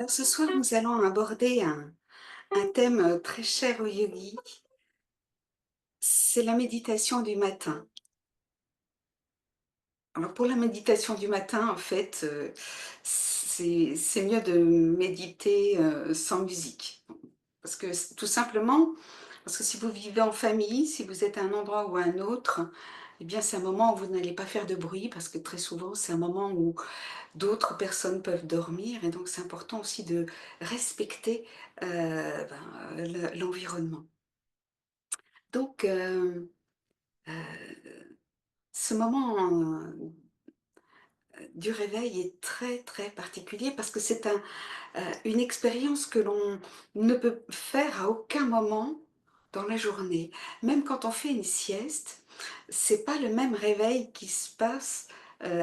Alors ce soir, nous allons aborder un thème très cher aux yogis, c'est la méditation du matin. Alors pour la méditation du matin, en fait, c'est mieux de méditer sans musique. Parce que tout simplement, parce que si vous vivez en famille, si vous êtes à un endroit ou à un autre, eh bien c'est un moment où vous n'allez pas faire de bruit, parce que très souvent c'est un moment où d'autres personnes peuvent dormir, et donc c'est important aussi de respecter l'environnement. Donc, ce moment, du réveil est très, très particulier parce que c'est une expérience que l'on ne peut faire à aucun moment dans la journée. Même quand on fait une sieste, c'est pas le même réveil qui se passe,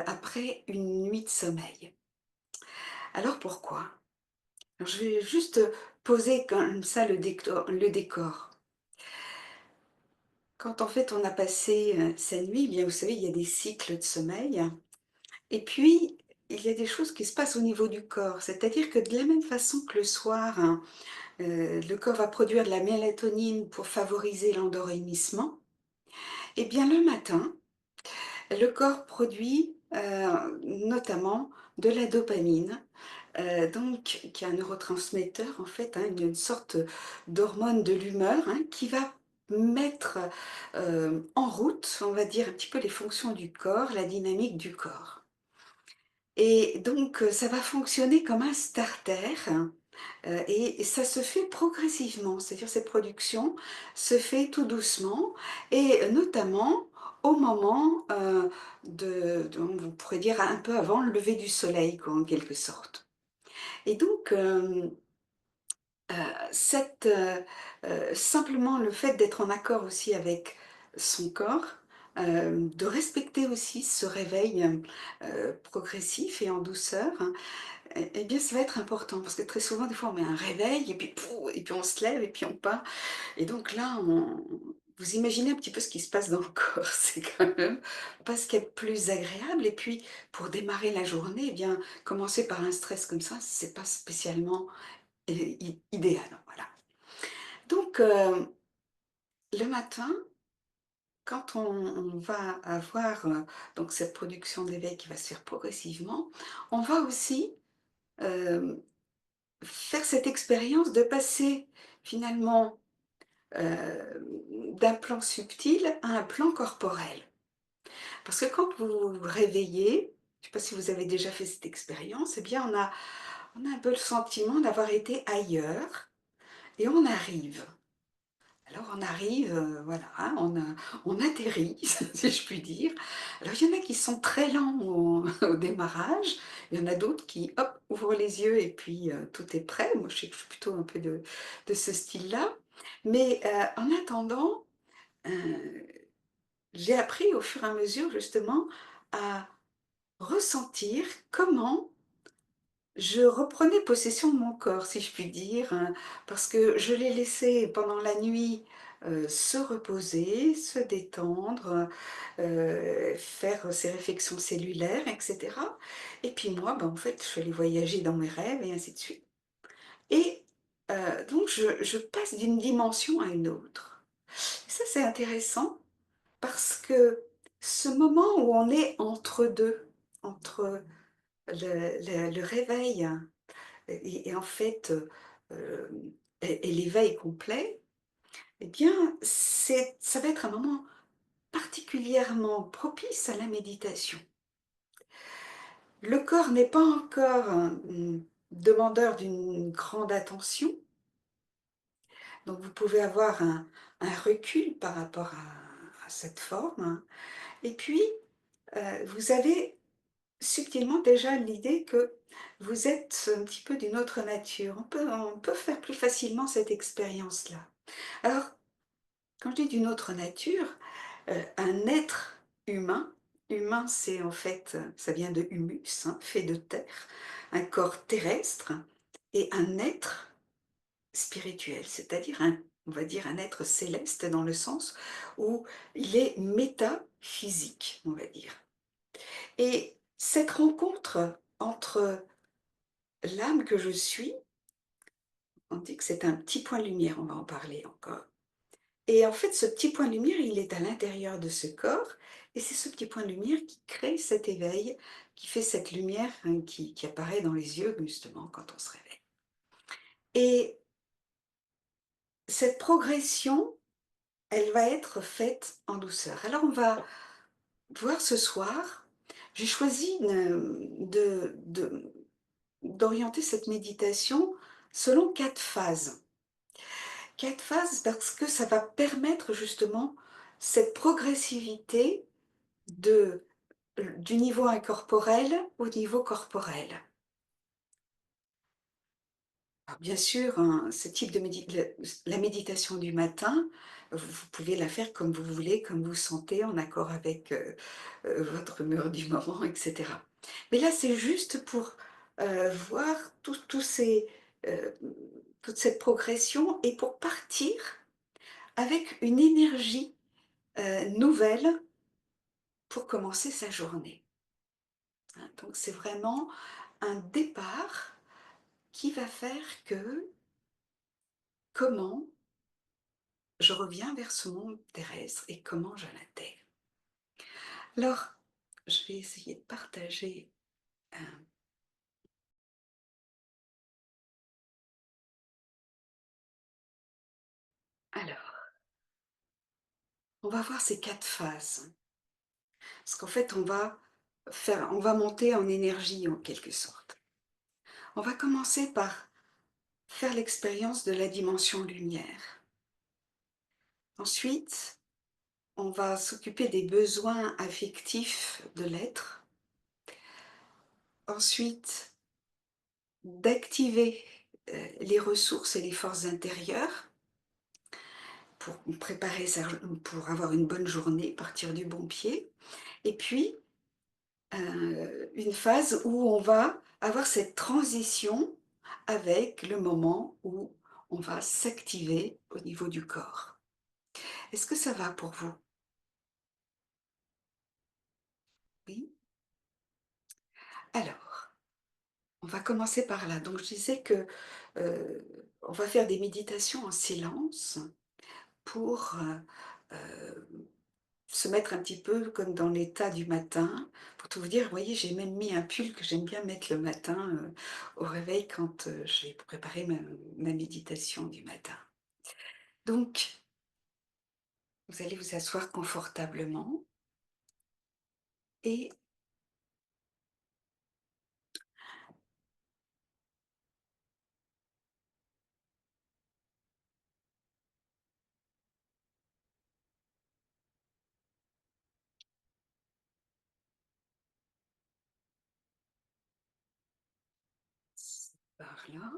après une nuit de sommeil. Alors pourquoi? Alors je vais juste poser comme ça le décor. Quand en fait on a passé, sa nuit, eh bien vous savez, il y a des cycles de sommeil. Et puis, il y a des choses qui se passent au niveau du corps. C'est-à-dire que de la même façon que le soir, hein, le corps va produire de la mélatonine pour favoriser l'endormissement, et bien le matin, le corps produit, notamment de la dopamine, donc qui est un neurotransmetteur en fait, hein, une sorte d'hormone de l'humeur, hein, qui va mettre, en route, on va dire, un petit peu les fonctions du corps, la dynamique du corps. Et donc, ça va fonctionner comme un starter, et ça se fait progressivement. C'est-à-dire cette production se fait tout doucement et notamment au moment, vous pourrez dire un peu avant le lever du soleil quoi, en quelque sorte. Et donc, cette, simplement le fait d'être en accord aussi avec son corps, de respecter aussi ce réveil, progressif et en douceur, eh bien, ça va être important parce que très souvent, des fois, on met un réveil et puis pouf et puis on se lève et puis on part et donc là, on vous imaginez un petit peu ce qui se passe dans le corps, c'est quand même pas ce qu'il y a de plus agréable et puis pour démarrer la journée, eh bien, commencer par un stress comme ça, c'est pas spécialement idéal, voilà. Donc le matin, quand on va avoir, donc cette production d'éveil qui va se faire progressivement, on va aussi, hem faire cette expérience de passer finalement, d'un plan subtil à un plan corporel. Parce que quand vous vous réveillez, je ne sais pas si vous avez déjà fait cette expérience, eh bien on a un peu le sentiment d'avoir été ailleurs et on arrive. Alors on arrive, voilà, hein, on atterrit, si je puis dire. Alors il y en a qui sont très lents au au démarrage, il y en a d'autres qui, hop, ouvrent les yeux et puis, tout est prêt. Moi je sais que je suis plutôt un peu de ce style-là. Mais, en attendant, heu, j'ai appris au fur et à mesure justement à ressentir comment je reprenais possession de mon corps, si je puis dire, parce que je l'ai laissé pendant la nuit, se reposer, se détendre, faire ses réflexions cellulaires et cetera. Et puis moi, en fait, je suis allée voyager dans mes rêves et ainsi de suite. Et donc je passe d'une dimension à une autre. Et ça, c'est intéressant parce que ce moment où on est entre 2, entre le réveil et en fait, et l'éveil complet, eh bien, ça va être un moment particulièrement propice à la méditation. Le corps n'est pas encore, demandeur d'une grande attention, donc vous pouvez avoir un recul par rapport à cette forme, hein. Et puis, vous avez subtilement déjà l'idée que vous êtes un petit peu d'une autre nature. On peut faire plus facilement cette expérience-là. Alors, quand je dis d'une autre nature, un être humain, humain c'est en fait, ça vient de humus, hein, fait de terre, un corps terrestre et un être spirituel, c'est-à-dire on va dire un être céleste dans le sens où il est métaphysique, on va dire. Et cette rencontre entre l'âme que je suis, on dit que c'est un petit point de lumière, on va en parler encore. Et en fait, ce petit point de lumière, il est à l'intérieur de ce corps et c'est ce petit point de lumière qui crée cet éveil, qui fait cette lumière, hein, qui apparaît dans les yeux justement quand on se réveille. Et cette progression, elle va être faite en douceur. Alors on va voir ce soir, j'ai choisi d'orienter cette méditation selon 4 phases. 4 phases parce que ça va permettre justement cette progressivité de du niveau incorporel au niveau corporel. Alors bien sûr, hein, ce type de la méditation du matin, vous pouvez la faire comme vous voulez, comme vous sentez, en accord avec, votre humeur du moment et cetera. Mais là, c'est juste pour, voir tous ces, heu, toute cette progression et pour partir avec une énergie, nouvelle pour commencer sa journée, hein. Donc c'est vraiment un départ qui va faire que, comment je reviens vers ce monde terrestre et comment je l'intègre. Alors, je vais essayer de partager un alors, on va voir ces 4 phases. Parce qu'en fait, on va monter en énergie en quelque sorte. On va commencer par faire l'expérience de la dimension lumière. Ensuite, on va s'occuper des besoins affectifs de l'être. Ensuite, d'activer, les ressources et les forces intérieures pour préparer pour avoir une bonne journée, partir du bon pied. Et puis, une phase où on va avoir cette transition avec le moment où on va s'activer au niveau du corps. Est-ce que ça va pour vous? Oui? Alors, on va commencer par là. Donc je disais que, on va faire des méditations en silence pour, se mettre un petit peu comme dans l'état du matin. Pour tout vous dire, vous voyez, j'ai même mis un pull que j'aime bien mettre le matin, au réveil quand, je vais préparer ma méditation du matin. Donc, vous allez vous asseoir confortablement et par là.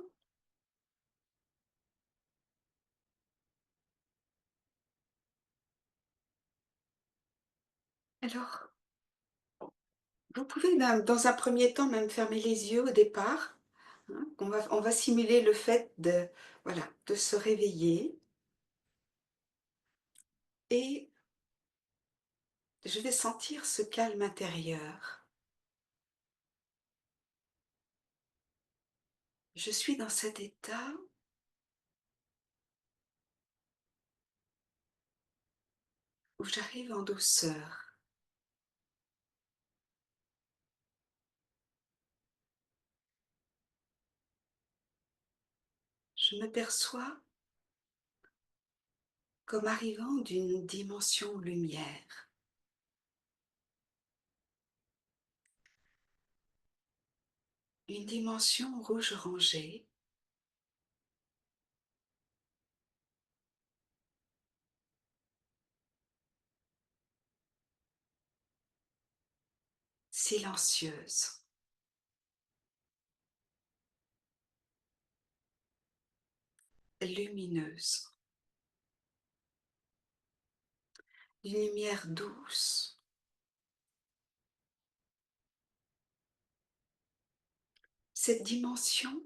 Alors, vous pouvez dans un premier temps même fermer les yeux au départ, hein. On va simuler le fait de, voilà, de se réveiller et je vais sentir ce calme intérieur. Je suis dans cet état où j'arrive en douceur. Je me perçois comme arrivant d'une dimension lumière, une dimension rouge orangée, silencieuse, lumineuse, une lumière douce. Cette dimension,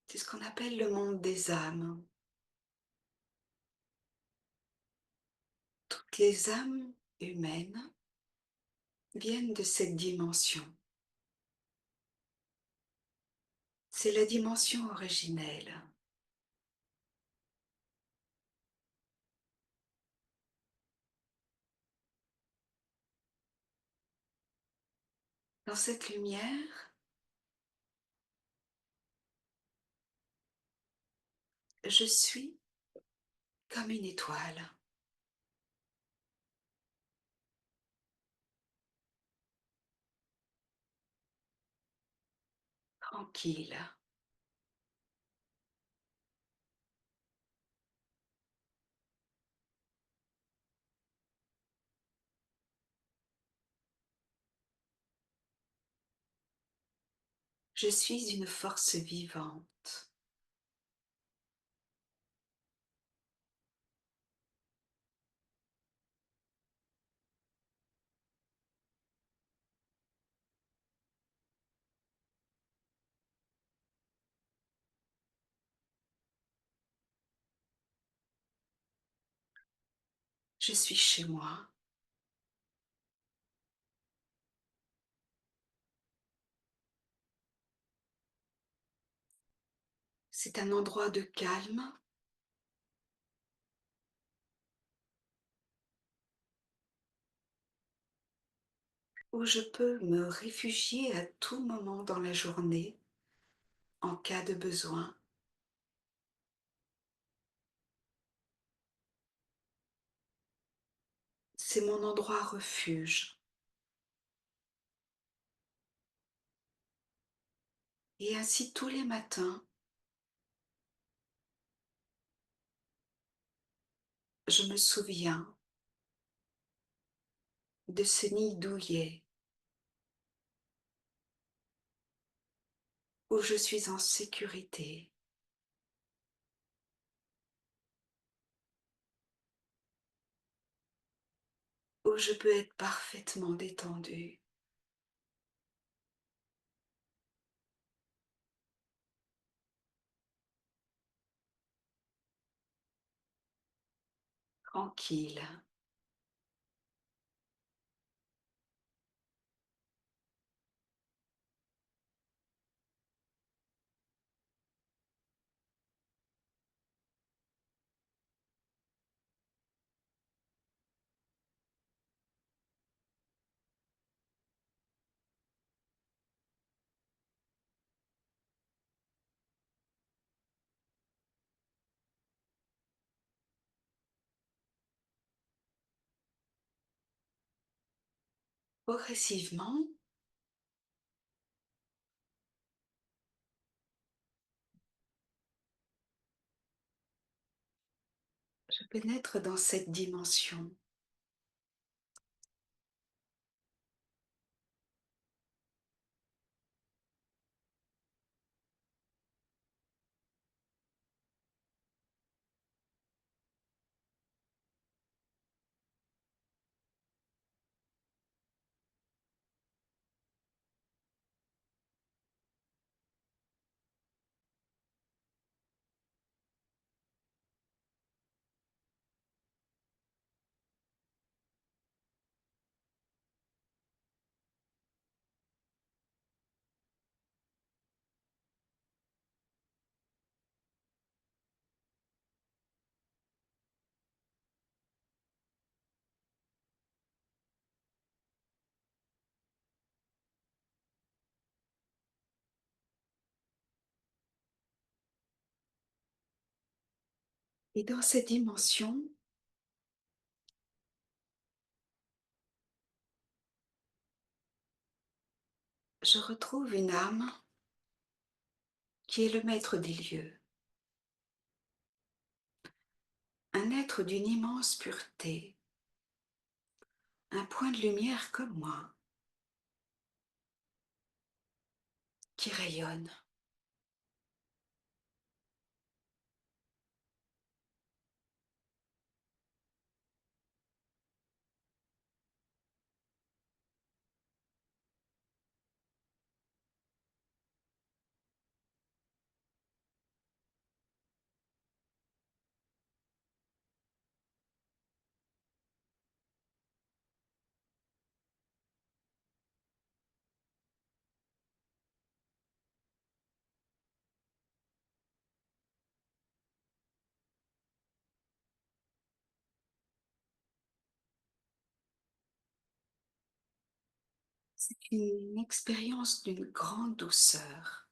c'est ce qu'on appelle le monde des âmes. Toutes les âmes humaines viennent de cette dimension. C'est la dimension originelle. Dans cette lumière, je suis comme une étoile, tranquille. Je suis une force vivante. Je suis chez moi. C'est un endroit de calme où je peux me réfugier à tout moment dans la journée en cas de besoin. C'est mon endroit refuge. Et ainsi tous les matins, je me souviens de ce nid douillet où je suis en sécurité, où je peux être parfaitement détendue, tranquille. Progressivement, je pénètre dans cette dimension et dans cette dimension, je retrouve une âme qui est le maître des lieux, un être d'une immense pureté, un point de lumière comme moi, qui rayonne. C'est une expérience d'une grande douceur.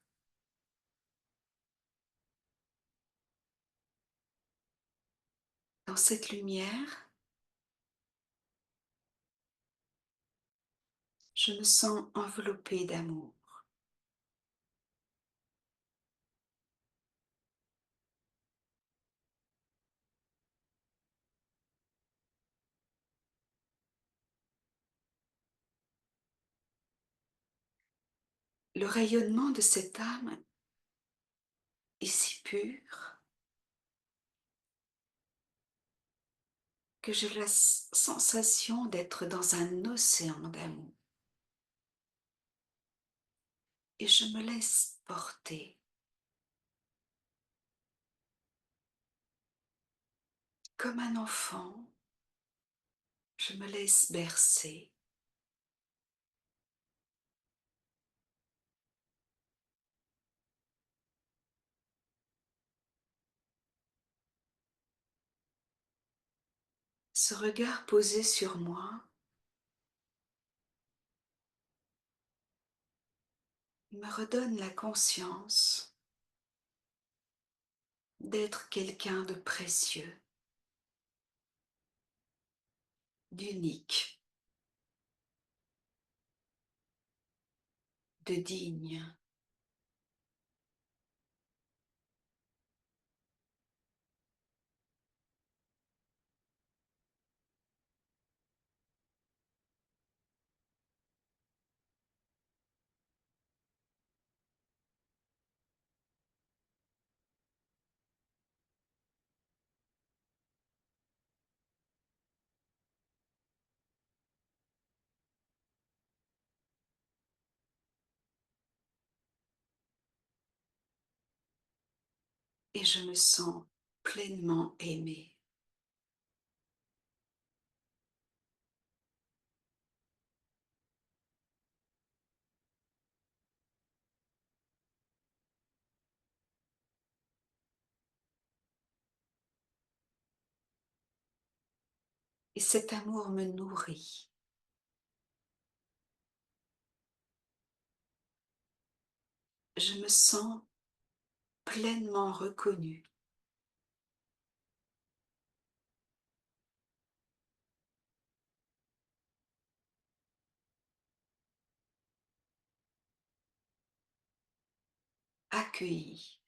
Dans cette lumière, je me sens enveloppée d'amour. Le rayonnement de cette âme est si pur que j'ai la sensation d'être dans un océan d'amour et je me laisse porter comme un enfant, je me laisse bercer. Ce regard posé sur moi me redonne la conscience d'être quelqu'un de précieux, d'unique, de digne. Et je me sens pleinement aimée. Et cet amour me nourrit. Je me sens pleinement reconnue, accueillie.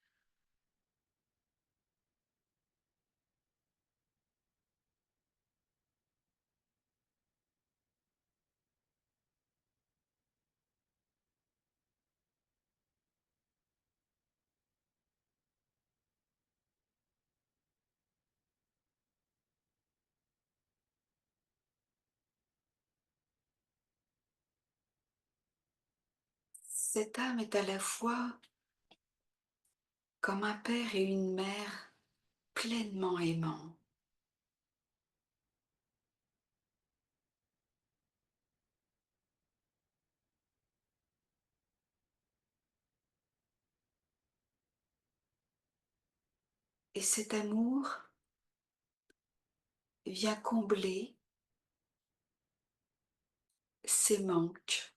Cette âme est à la fois comme un père et une mère pleinement aimants. Et cet amour vient combler ces manques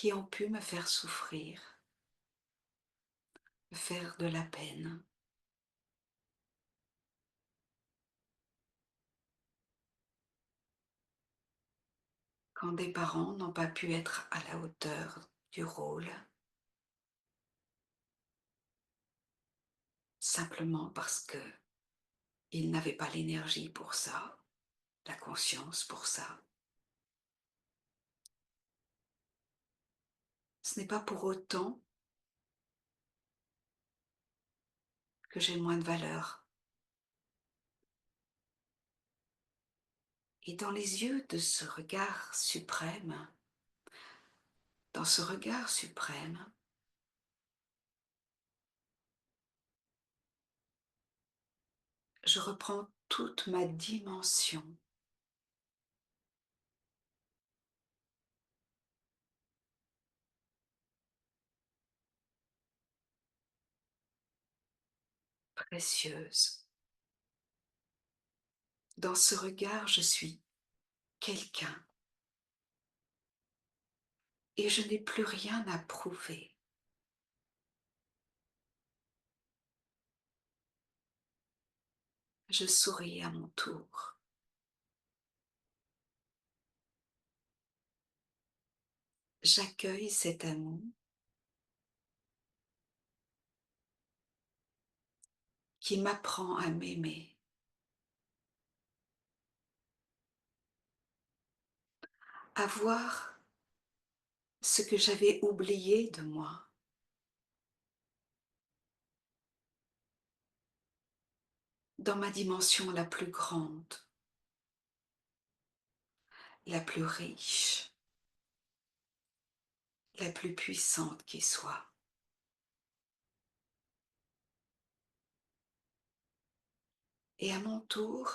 qui ont pu me faire souffrir, me faire de la peine. Quand des parents n'ont pas pu être à la hauteur du rôle, simplement parce que ils n'avaient pas l'énergie pour ça, la conscience pour ça. Ce n'est pas pour autant que j'ai moins de valeur. Et dans les yeux de ce regard suprême, dans ce regard suprême, je reprends toute ma dimension précieuse. Dans ce regard, je suis quelqu'un et je n'ai plus rien à prouver. Je souris à mon tour. J'accueille cet amour qui m'apprend à m'aimer, à voir ce que j'avais oublié de moi, dans ma dimension la plus grande, la plus riche, la plus puissante qui soit. Et à mon tour,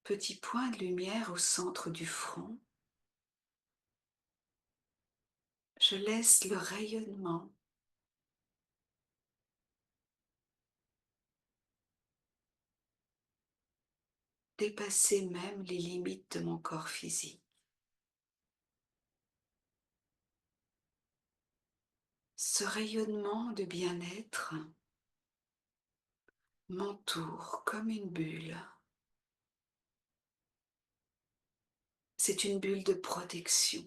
petit point de lumière au centre du front, je laisse le rayonnement dépasser même les limites de mon corps physique. Ce rayonnement de bien-être m'entoure comme une bulle. C'est une bulle de protection.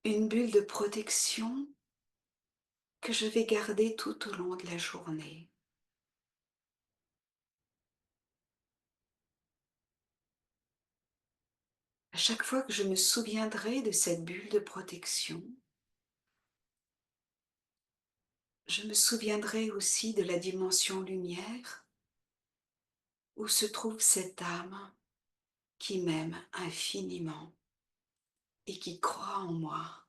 Une bulle de protection que je vais garder tout au long de la journée. À chaque fois que je me souviendrai de cette bulle de protection, je me souviendrai aussi de la dimension lumière où se trouve cette âme qui m'aime infiniment et qui croit en moi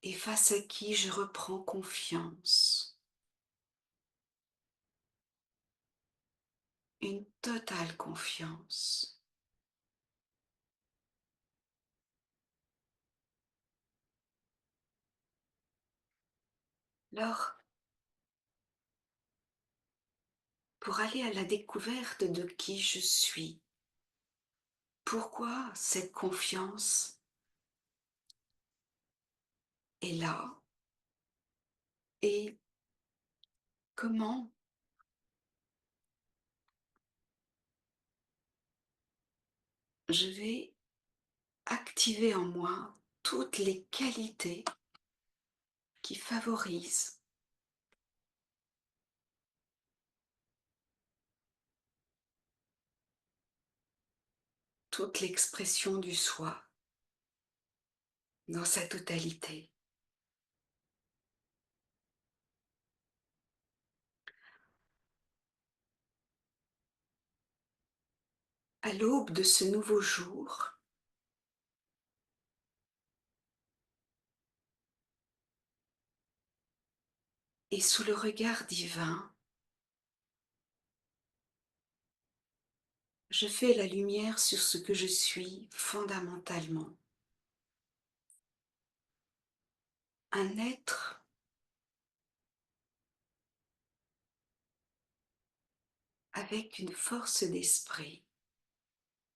et face à qui je reprends confiance, une totale confiance. Alors, pour aller à la découverte de qui je suis, pourquoi cette confiance est là et comment je vais activer en moi toutes les qualités qui favorisent toute l'expression du soi dans sa totalité. À l'aube de ce nouveau jour, et sous le regard divin, je fais la lumière sur ce que je suis fondamentalement. Un être avec une force d'esprit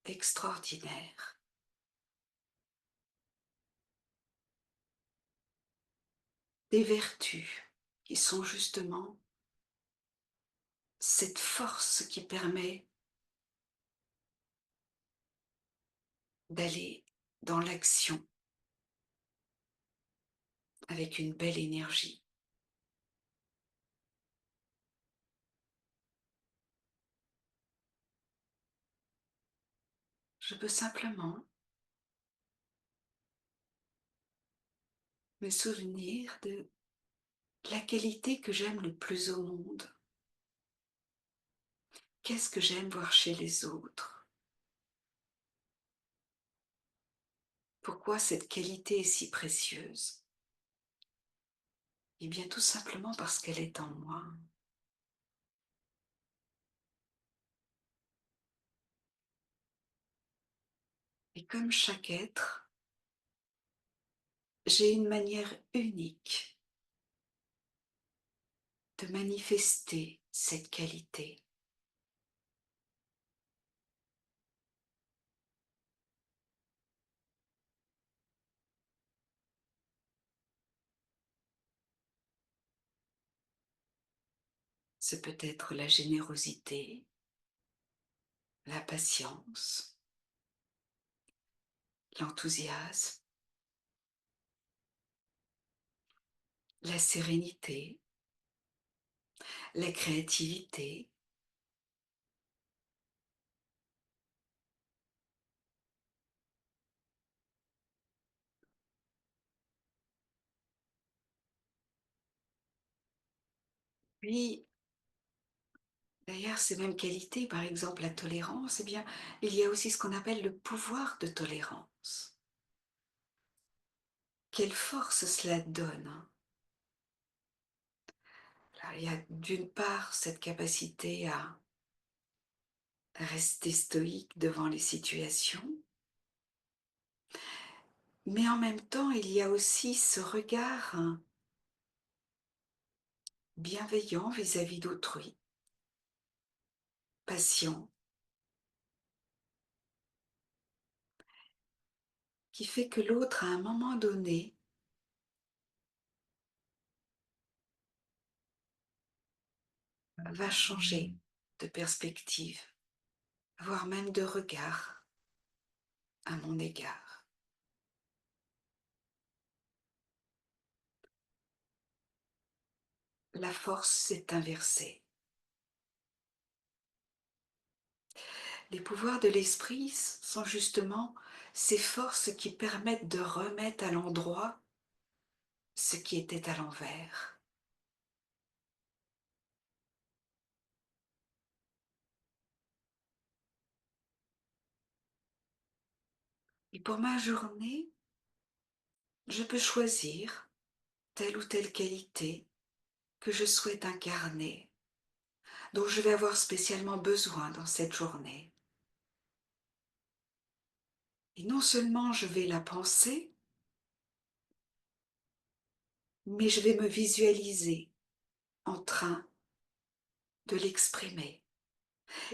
extraordinaire, des vertus qui sont justement cette force qui permet d'aller dans l'action avec une belle énergie. Je peux simplement me souvenir de la qualité que j'aime le plus au monde. Qu'est-ce que j'aime voir chez les autres? Pourquoi cette qualité est si précieuse? Eh bien, tout simplement parce qu'elle est en moi. Et comme chaque être, j'ai une manière unique de manifester cette qualité. C'est peut-être la générosité, la patience, l'enthousiasme, la sérénité, la créativité. Puis, derrière ces mêmes qualités, par exemple la tolérance, eh bien, il y a aussi ce qu'on appelle le pouvoir de tolérance. Quelle force cela donne! Alors, il y a d'une part cette capacité à rester stoïque devant les situations, mais en même temps, il y a aussi ce regard bienveillant vis-à-vis d'autrui, patient, qui fait que l'autre, à un moment donné, va changer de perspective, voire même de regard à mon égard. La force s'est inversée. Les pouvoirs de l'esprit sont justement ces forces qui permettent de remettre à l'endroit ce qui était à l'envers. Et pour ma journée, je peux choisir telle ou telle qualité que je souhaite incarner, dont je vais avoir spécialement besoin dans cette journée. Et non seulement je vais la penser, mais je vais me visualiser en train de l'exprimer.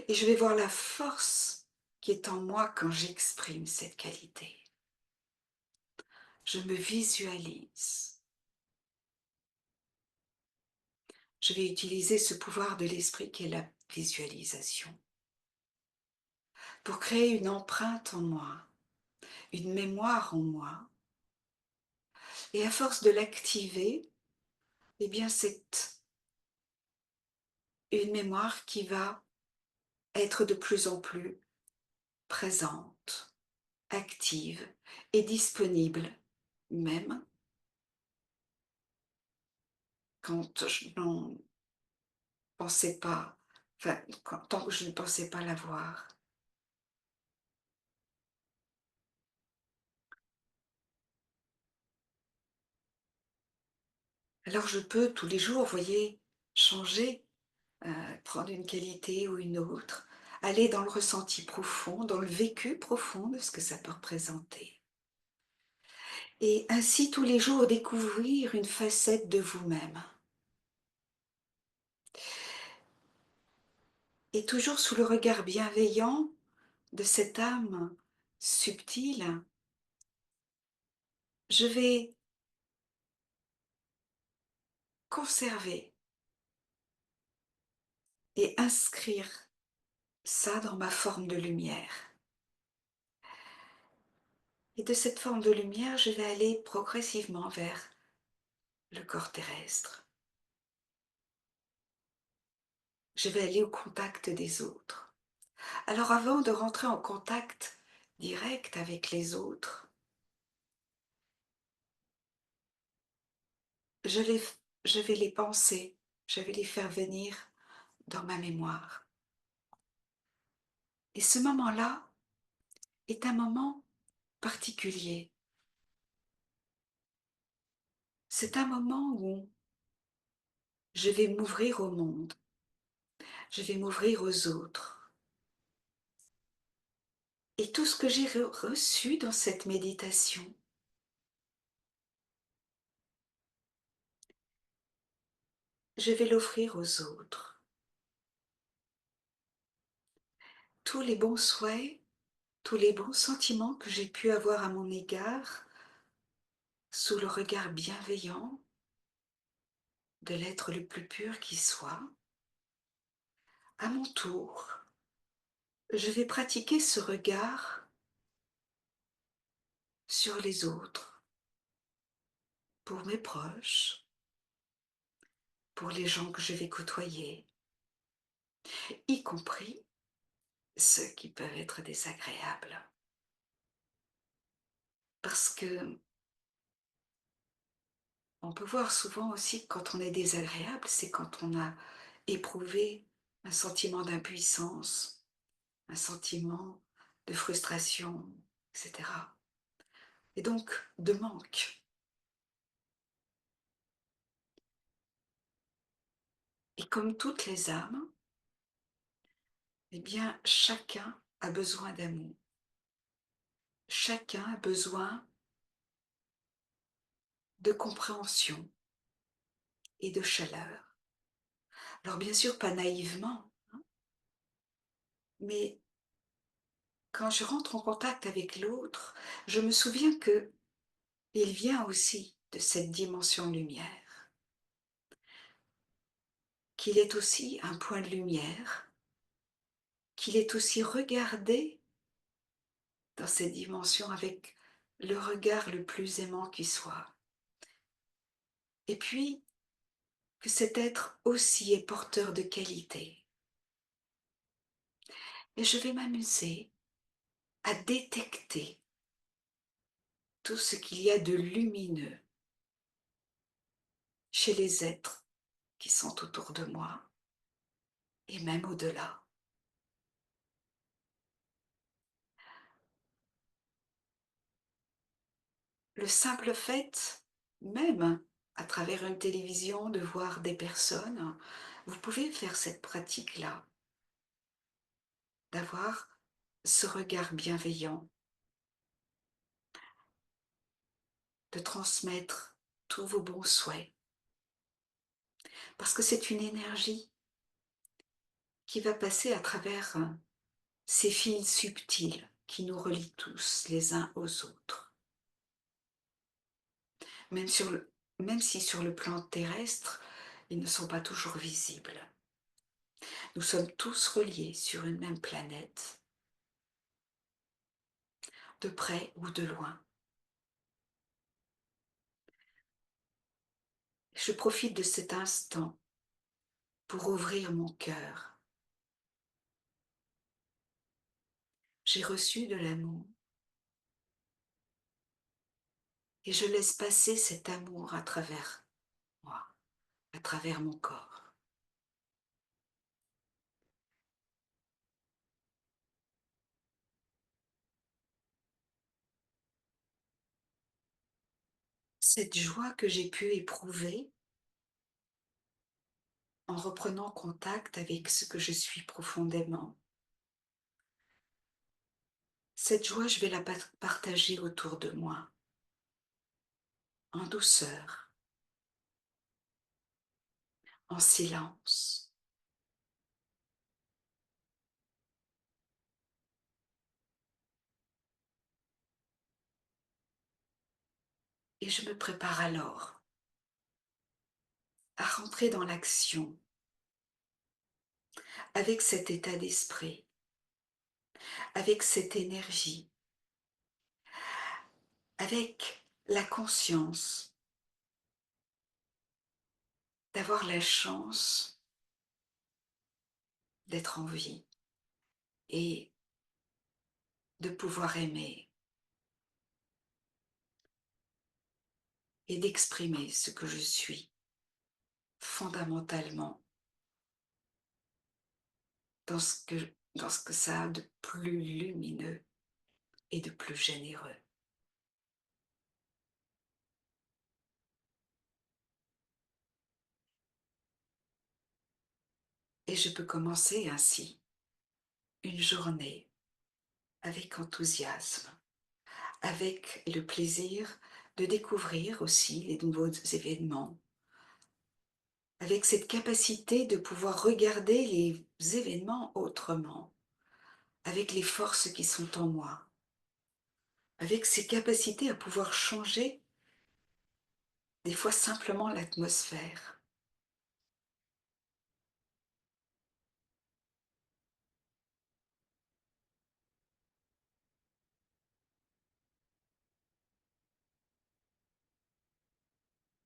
Et je vais voir la force qui est en moi quand j'exprime cette qualité. Je me visualise. Je vais utiliser ce pouvoir de l'esprit qu'est la visualisation pour créer une empreinte en moi, une mémoire en moi. Et à force de l'activer, eh bien c'est une mémoire qui va être de plus en plus présente, active et disponible, même quand je n'en pensais pas, enfin, tant que je ne pensais pas l'avoir. Alors je peux tous les jours, vous voyez, changer, prendre une qualité ou une autre, aller dans le ressenti profond, dans le vécu profond de ce que ça peut représenter. Et ainsi tous les jours découvrir une facette de vous-même. Et toujours sous le regard bienveillant de cette âme subtile, je vais conserver et inscrire ça dans ma forme de lumière. Et de cette forme de lumière, je vais aller progressivement vers le corps terrestre. Je vais aller au contact des autres. Alors avant de rentrer en contact direct avec les autres, je, les, je vais les penser, je vais les faire venir dans ma mémoire. Et ce moment-là est un moment particulier. C'est un moment où je vais m'ouvrir au monde, je vais m'ouvrir aux autres. Et tout ce que j'ai reçu dans cette méditation, je vais l'offrir aux autres. tous les bons souhaits, tous les bons sentiments que j'ai pu avoir à mon égard, sous le regard bienveillant de l'être le plus pur qui soit. À mon tour, je vais pratiquer ce regard sur les autres, pour mes proches, pour les gens que je vais côtoyer, y compris ceux qui peuvent être désagréables. Parce que on peut voir souvent aussi que quand on est désagréable, c'est quand on a éprouvé un sentiment d'impuissance, un sentiment de frustration, etc. Et donc de manque. Et comme toutes les âmes, eh bien, chacun a besoin d'amour. Chacun a besoin de compréhension et de chaleur. Alors bien sûr, pas naïvement, hein, mais quand je rentre en contact avec l'autre, je me souviens que il vient aussi de cette dimension lumière, qu'il est aussi un point de lumière, qu'il est aussi regardé dans cette dimension avec le regard le plus aimant qui soit. Et puis, que cet être aussi est porteur de qualité. Et je vais m'amuser à détecter tout ce qu'il y a de lumineux chez les êtres qui sont autour de moi et même au-delà. Le simple fait, même à travers une télévision, de voir des personnes, vous pouvez faire cette pratique-là, d'avoir ce regard bienveillant, de transmettre tous vos bons souhaits, parce que c'est une énergie qui va passer à travers ces fils subtils qui nous relient tous les uns aux autres. Même, même si sur le plan terrestre, ils ne sont pas toujours visibles. Nous sommes tous reliés sur une même planète, de près ou de loin. Je profite de cet instant pour ouvrir mon cœur. J'ai reçu de l'amour et je laisse passer cet amour à travers moi, à travers mon corps. Cette joie que j'ai pu éprouver en reprenant contact avec ce que je suis profondément, cette joie, je vais la partager autour de moi, en douceur, en silence. Et je me prépare alors à rentrer dans l'action avec cet état d'esprit, avec cette énergie, avec la conscience d'avoir la chance d'être en vie et de pouvoir aimer et d'exprimer ce que je suis fondamentalement dans dans ce que ça a de plus lumineux et de plus généreux. Et je peux commencer ainsi une journée avec enthousiasme, avec le plaisir de découvrir aussi les nouveaux événements, avec cette capacité de pouvoir regarder les événements autrement, avec les forces qui sont en moi, avec ces capacités à pouvoir changer, des fois simplement l'atmosphère.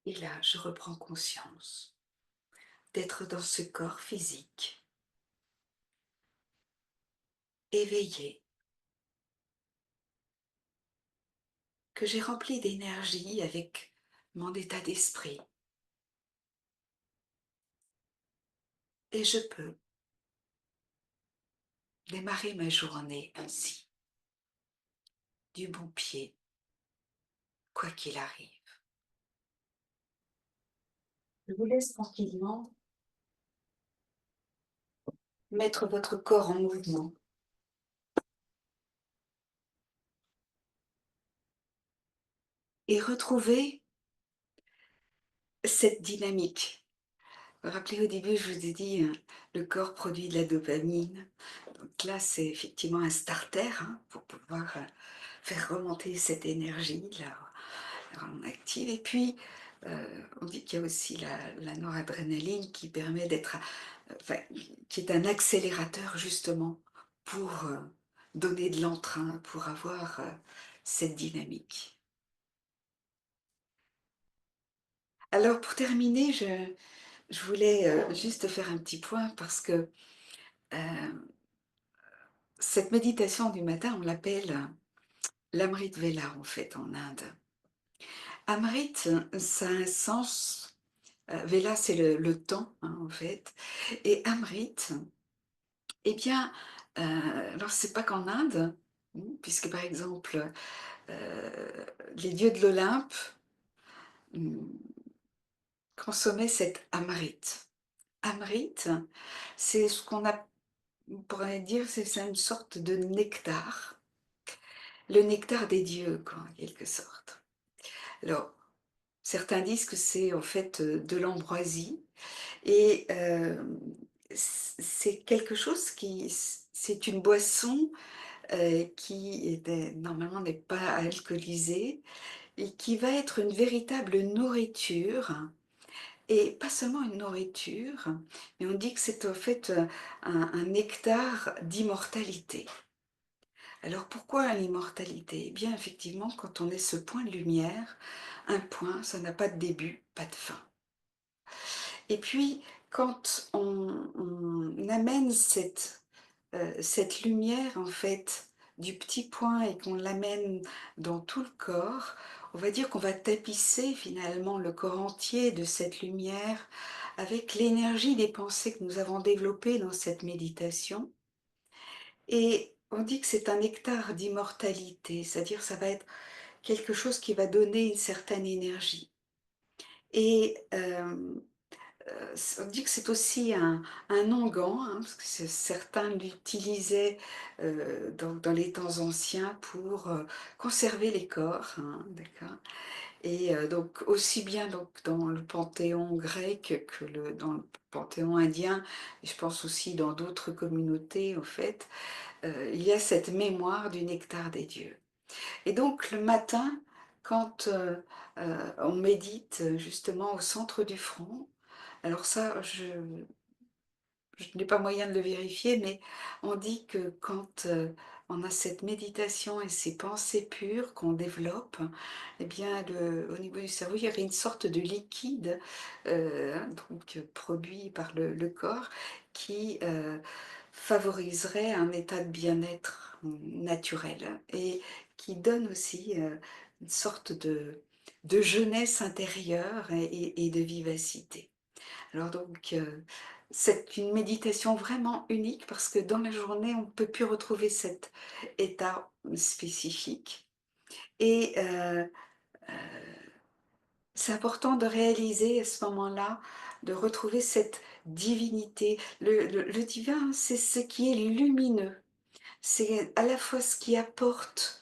Et là, je reprends conscience d'être dans ce corps physique, éveillé, que j'ai rempli d'énergie avec mon état d'esprit. Et je peux démarrer ma journée ainsi, du bon pied, quoi qu'il arrive. Je vous laisse tranquillement mettre votre corps en mouvement et retrouver cette dynamique. Vous vous rappelez, au début, je vous ai dit, le corps produit de la dopamine. Donc là, c'est effectivement un starter, hein, pour pouvoir faire remonter cette énergie, la rendre active. Et puis, on dit qu'il y a aussi la noradrénaline qui permet d'être, enfin, qui est un accélérateur justement pour donner de l'entrain, pour avoir cette dynamique. Alors, pour terminer, je voulais juste faire un petit point parce que cette méditation du matin, on l'appelle l'Amrit Vela en fait en Inde. Amrit, ça a un sens, Vela c'est le temps hein, en fait, et Amrit, eh bien, alors c'est pas qu'en Inde, puisque par exemple, les dieux de l'Olympe consommaient cet Amrit. Amrit, c'est ce on pourrait dire, c'est une sorte de nectar, le nectar des dieux, quoi, en quelque sorte. Alors, certains disent que c'est en fait de l'ambroisie et c'est quelque chose c'est une boisson qui normalement n'est pas alcoolisée et qui va être une véritable nourriture et pas seulement une nourriture, mais on dit que c'est en fait un nectar d'immortalité. Alors pourquoi l'immortalité? Eh bien effectivement, quand on est ce point de lumière, un point, ça n'a pas de début, pas de fin. Et puis, quand on amène cette lumière, en fait, du petit point et qu'on l'amène dans tout le corps, on va dire qu'on va tapisser finalement le corps entier de cette lumière avec l'énergie des pensées que nous avons développées dans cette méditation. Et on dit que c'est un nectar d'immortalité, c'est-à-dire ça va être quelque chose qui va donner une certaine énergie. Et on dit que c'est aussi un onguent, hein, parce que certains l'utilisaient dans les temps anciens pour conserver les corps, hein, d'accord. Et donc aussi bien donc, dans le panthéon grec que dans le panthéon indien, et je pense aussi dans d'autres communautés, en fait, il y a cette mémoire du nectar des dieux. Et donc le matin, quand on médite justement au centre du front, alors ça, je n'ai pas moyen de le vérifier, mais on dit que quand on a cette méditation et ces pensées pures qu'on développe, eh bien, au niveau du cerveau, il y aurait une sorte de liquide donc, produit par le corps qui favoriserait un état de bien-être naturel et qui donne aussi une sorte de jeunesse intérieure et de vivacité. Alors donc, c'est une méditation vraiment unique parce que dans la journée, on ne peut plus retrouver cet état spécifique et c'est important de réaliser à ce moment-là, de retrouver cette divinité. Le divin, c'est ce qui est lumineux. C'est à la fois ce qui apporte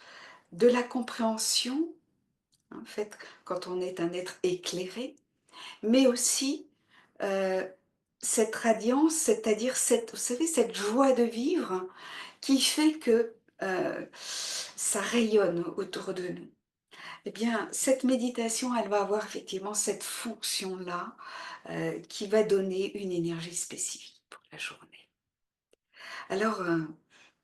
de la compréhension, en fait, quand on est un être éclairé, mais aussi, heu, cette radiance, c'est-à-dire cette, vous savez, cette joie de vivre qui fait que, ça rayonne autour de nous. Eh bien, cette méditation, elle va avoir effectivement cette fonction-là, qui va donner une énergie spécifique pour la journée. Alors,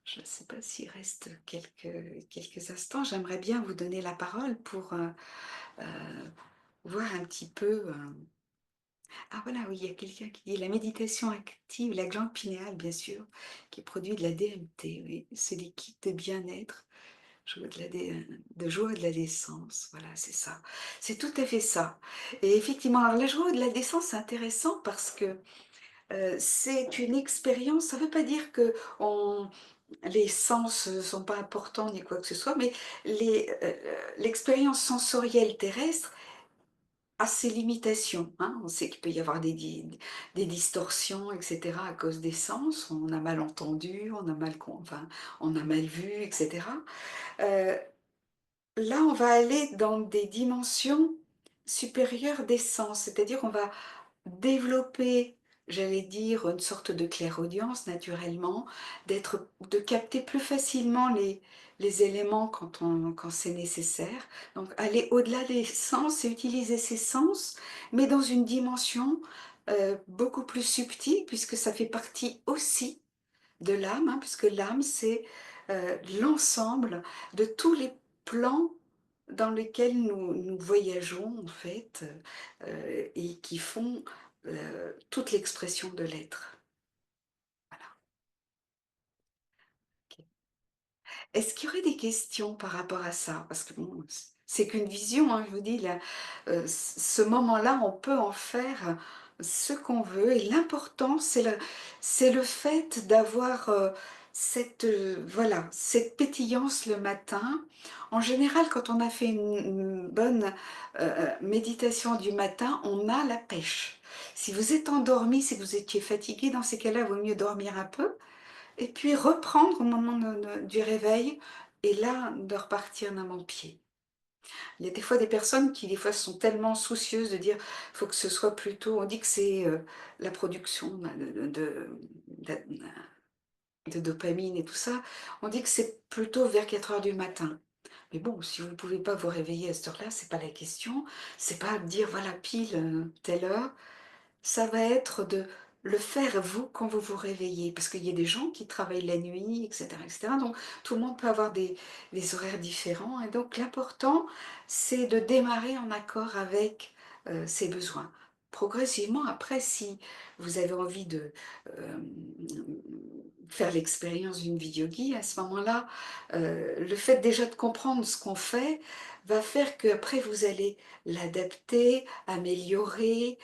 je ne sais pas s'il reste quelques instants, j'aimerais bien vous donner la parole pour, voir un petit peu, ah voilà, oui, il y a quelqu'un qui dit: «La méditation active la glande pinéale, bien sûr, qui produit de la DMT», oui, c'est liquide de bien-être. Joie de la dé de joie de la décence, voilà, c'est ça. C'est tout à fait ça et effectivement, alors la joie de la décence, c'est intéressant parce que, c'est une expérience, ça ne veut pas dire que on les sens, sont pas importants ni quoi que ce soit, mais l'expérience sensorielle terrestre a ses limitations, hein. On sait qu'il peut y avoir des distorsions et cetera à cause des sens. On a mal entendu, on a mal com enfin, on a mal vu et cetera. Heu Là, on va aller dans des dimensions supérieures des sens, c'est-à-dire on va développer, j'allais dire, une sorte de clairaudience naturellement, de capter plus facilement les éléments quand c'est nécessaire. Donc aller au-delà des sens et utiliser ces sens, mais dans une dimension beaucoup plus subtile, puisque ça fait partie aussi de l'âme, hein, puisque l'âme, c'est, l'ensemble de tous les plans dans lesquels nous voyageons en fait, et qui font, toute l'expression de l'être. Voilà. OK. Est-ce qu'il y aurait des questions par rapport à ça? Parce que bon, c'est qu'une vision, hein, je vous dis là, ce moment-là, on peut en faire ce qu'on veut et l'important, c'est le fait d'avoir, cette, voilà, cette pétillance le matin. En général, quand on a fait une bonne, méditation du matin, on a la pêche. Si vous êtes endormi, si vous étiez fatigué, dans ces cas-là, il vaut mieux dormir un peu et puis reprendre au moment du réveil et là, de repartir d'un bon pied. Il y a des fois des personnes qui, des fois, sont tellement soucieuses de dire: «Faut que ce soit plutôt», on dit que c'est, la production de dopamine et tout ça. On dit que c'est plutôt vers 4 heures du matin. Mais bon, si vous ne pouvez pas vous réveiller à cette heure-là, c'est pas la question. C'est pas de dire: «Voilà, pile, telle heure». Ça va être de le faire vous quand vous vous réveillez, parce qu'il y a des gens qui travaillent la nuit et cetera, donc tout le monde peut avoir des horaires différents et donc l'important, c'est de démarrer en accord avec, ses besoins. Progressivement après, si vous avez envie de, hem, faire l'expérience d'une vidéo-guide, à ce moment-là, le fait déjà de comprendre ce qu'on fait, va faire qu'après vous allez l'adapter, améliorer,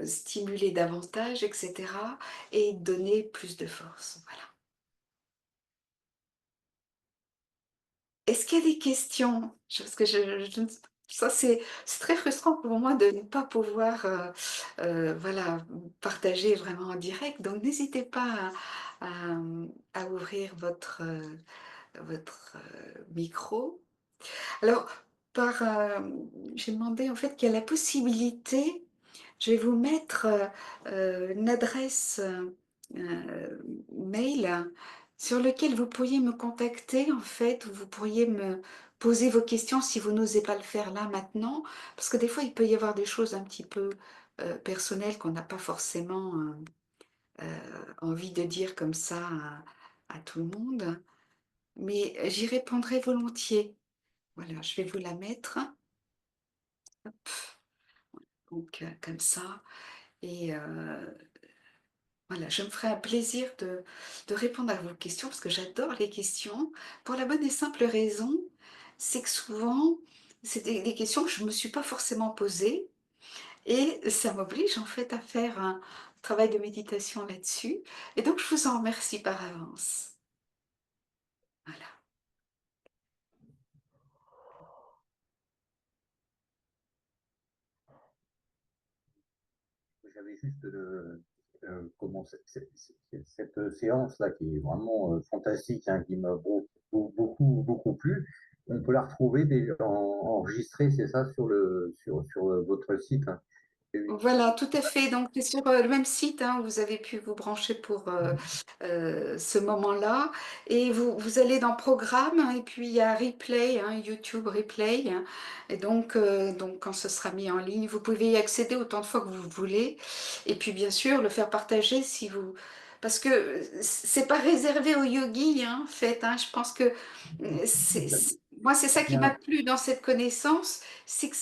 stimuler davantage et cetera et donner plus de force, voilà. Est-ce qu'il y a des questions? Je parce que je ne ça c'est très frustrant pour moi de ne pas pouvoir, voilà, partager vraiment en direct, donc n'hésitez pas à ouvrir votre micro. Alors, j'ai demandé en fait qu'il y a la possibilité, je vais vous mettre, une adresse, mail sur lequel vous pourriez me contacter en fait, où vous pourriez me poser vos questions si vous n'osez pas le faire là maintenant. Parce que des fois, il peut y avoir des choses un petit peu, personnelles qu'on n'a pas forcément, envie de dire comme ça à tout le monde. Mais j'y répondrai volontiers. Voilà, je vais vous la mettre. Hop, donc comme ça et voilà, je me ferai un plaisir de répondre à vos questions parce que j'adore les questions pour la bonne et simple raison, c'est que souvent, c'est des questions que je ne me suis pas forcément posées et ça m'oblige en fait à faire un travail de méditation là-dessus et donc je vous en remercie par avance. Voilà. J'avais juste comment cette séance-là qui est vraiment fantastique, hein, qui m'a beaucoup plu. On peut la retrouver enregistrée, c'est ça, sur votre site, hein. oui, oui. Voilà, tout à fait. Donc, c'est sur le même site, hein, où vous avez pu vous brancher pour ce moment-là. Et vous allez dans Programme, hein, et puis il y a Replay, hein, YouTube Replay, hein. Et donc, quand ce sera mis en ligne, vous pouvez y accéder autant de fois que vous voulez. Et puis, bien sûr, le faire partager si vous. Parce que c'est pas réservé aux yogis, hein, en fait, hein. Je pense que moi, c'est ça qui m'a Bien, plu dans cette connaissance, c'est que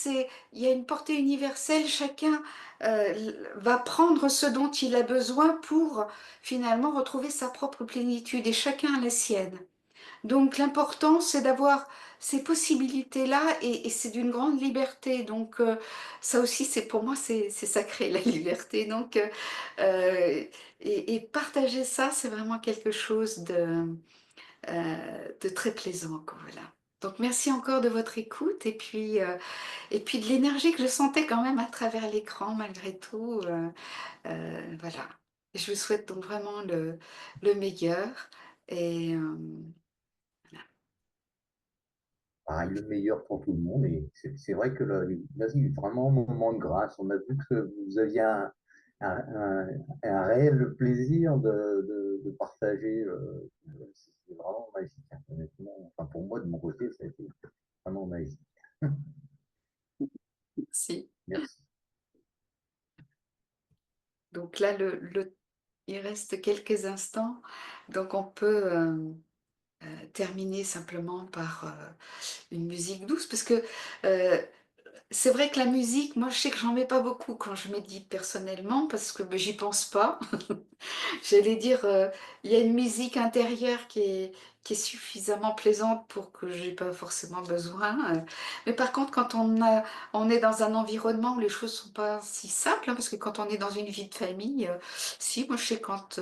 il y a une portée universelle. Chacun va prendre ce dont il a besoin pour finalement retrouver sa propre plénitude et chacun a la sienne. Donc l'important, c'est d'avoir ces possibilités-là et c'est d'une grande liberté. Donc ça aussi, c'est pour moi, c'est sacré, la liberté. Donc, et partager ça, c'est vraiment quelque chose de très plaisant, quoi, voilà. Donc merci encore de votre écoute et puis de l'énergie que je sentais quand même à travers l'écran malgré tout. Voilà. Et je vous souhaite donc vraiment le meilleur. Et pareil, le meilleur pour tout le monde. Et c'est vrai que vas-y, vraiment, moment de grâce. On a vu que vous aviez un réel plaisir de partager. C'est vraiment magique, hein, honnêtement. Enfin, pour moi, de mon côté, ça a été vraiment magique. si. Merci. Donc là, il reste quelques instants. Donc on peut terminer simplement par une musique douce. Parce que c'est vrai que la musique, moi je sais que j'en mets pas beaucoup quand je médite personnellement, parce que ben, j'y pense pas. J'allais dire, il y a une musique intérieure qui est suffisamment plaisante pour que j'ai pas forcément besoin. Mais par contre, quand on est dans un environnement où les choses sont pas si simples, hein, parce que quand on est dans une vie de famille, si, moi je sais quand,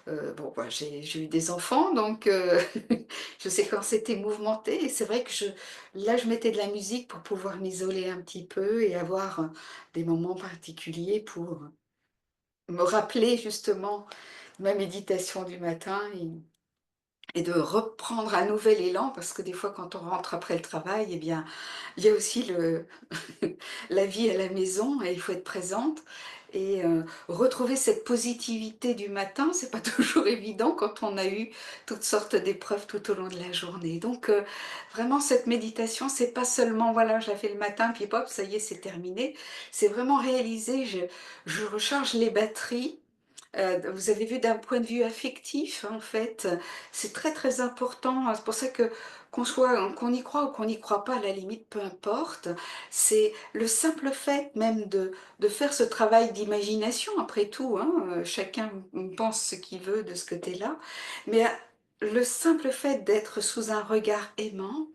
bon, bah, j'ai eu des enfants, donc je sais quand c'était mouvementé. Et c'est vrai que là, je mettais de la musique pour pouvoir m'isoler un petit peu et avoir des moments particuliers pour me rappeler justement ma méditation du matin et de reprendre un nouvel élan parce que des fois quand on rentre après le travail, eh bien, il y a aussi la vie à la maison et il faut être présente. Et retrouver cette positivité du matin, c'est pas toujours évident quand on a eu toutes sortes d'épreuves tout au long de la journée. Donc vraiment cette méditation, c'est pas seulement voilà, je la fais le matin puis hop, ça y est, c'est terminé. C'est vraiment réaliser, je recharge les batteries. Vous avez vu d'un point de vue affectif, en fait, c'est très très important. C'est pour ça que qu'on y croit ou qu'on n'y croit pas, à la limite, peu importe. C'est le simple fait même de faire ce travail d'imagination, après tout, hein, chacun pense ce qu'il veut de ce côté-là, mais le simple fait d'être sous un regard aimant,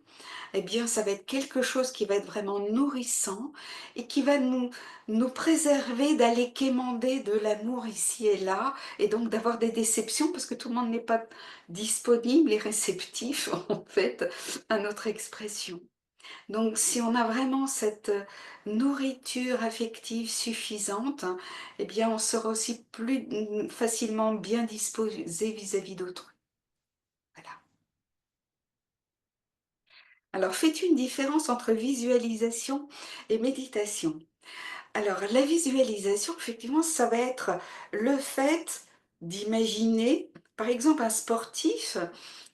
eh bien, ça va être quelque chose qui va être vraiment nourrissant et qui va nous préserver d'aller quémander de l'amour ici et là, et donc d'avoir des déceptions parce que tout le monde n'est pas disponible et réceptif, en fait, à notre expression. Donc, si on a vraiment cette nourriture affective suffisante, eh bien, on sera aussi plus facilement bien disposé vis-à-vis d'autrui. Voilà. Alors, fais-tu une différence entre visualisation et méditation? Alors, la visualisation, effectivement, ça va être le fait d'imaginer, par exemple, un sportif,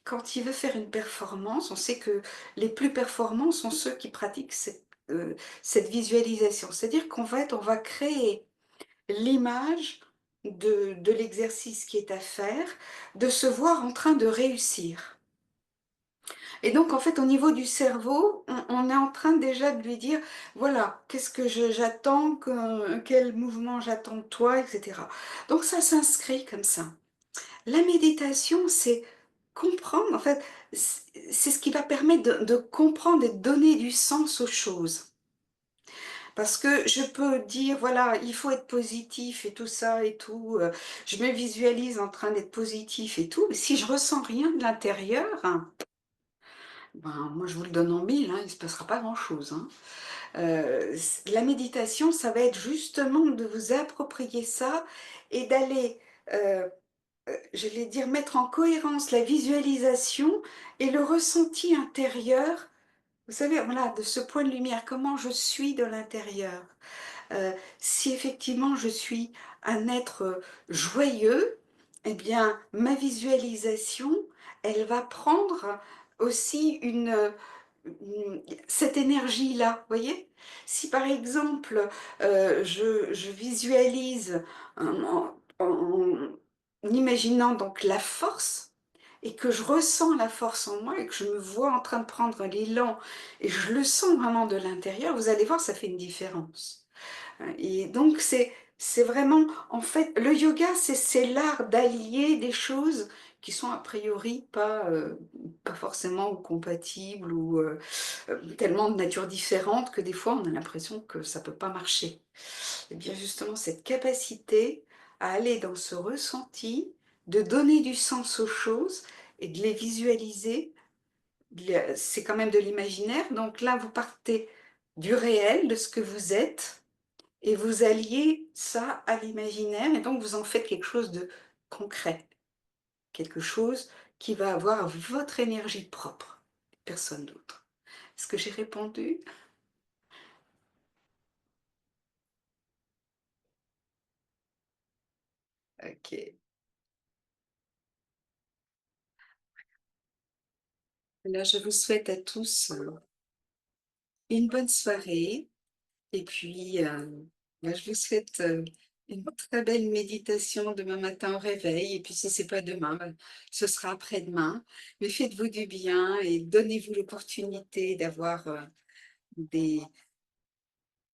quand il veut faire une performance, on sait que les plus performants sont ceux qui pratiquent cette visualisation. C'est-à-dire on va créer l'image de l'exercice qui est à faire, de se voir en train de réussir. Et donc, en fait, au niveau du cerveau, on est en train déjà de lui dire, voilà, qu'est-ce que j'attends, quel mouvement j'attends de toi, etc. Donc, ça s'inscrit comme ça. La méditation, c'est comprendre, en fait, c'est ce qui va permettre de comprendre et de donner du sens aux choses. Parce que je peux dire, voilà, il faut être positif et tout ça et tout. Je me visualise en train d'être positif et tout. Mais si je ressens rien de l'intérieur, hein, ben, moi, je vous le donne en mille, hein, il ne se passera pas grand-chose, hein. La méditation, ça va être justement de vous approprier ça et d'aller, euh, je vais dire, mettre en cohérence la visualisation et le ressenti intérieur. Vous savez, voilà, de ce point de lumière, comment je suis de l'intérieur. Si effectivement je suis un être, joyeux, eh bien ma visualisation, elle va prendre aussi cette énergie-là, voyez? Si par exemple, je visualise en imaginant donc la force et que je ressens la force en moi et que je me vois en train de prendre l'élan et je le sens vraiment de l'intérieur, vous allez voir, ça fait une différence. Et donc c'est vraiment en fait, le yoga, c'est l'art d'allier des choses qui sont a priori pas forcément compatibles ou, tellement de nature différente que des fois on a l'impression que ça peut pas marcher. Et bien justement cette capacité à aller dans ce ressenti, de donner du sens aux choses et de les visualiser, c'est quand même de l'imaginaire, donc là vous partez du réel, de ce que vous êtes et vous alliez ça à l'imaginaire et donc vous en faites quelque chose de concret, quelque chose qui va avoir votre énergie propre, personne d'autre. Est-ce que j'ai répondu? OK. Alors je vous souhaite à tous, une bonne soirée et puis, bah, je vous souhaite, une très belle méditation demain matin au réveil et puis si c'est pas demain, bah, ce sera après-demain. Mais faites-vous du bien et donnez-vous l'opportunité des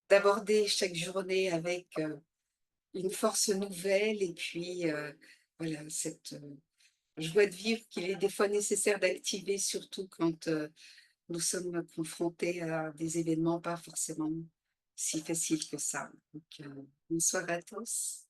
d'aborder chaque journée avec, une force nouvelle et puis, voilà, cette, joie de vivre qu'il est des fois nécessaire d'activer, surtout quand, nous sommes confrontés à des événements pas forcément si faciles que ça. Donc, bonne soirée à tous.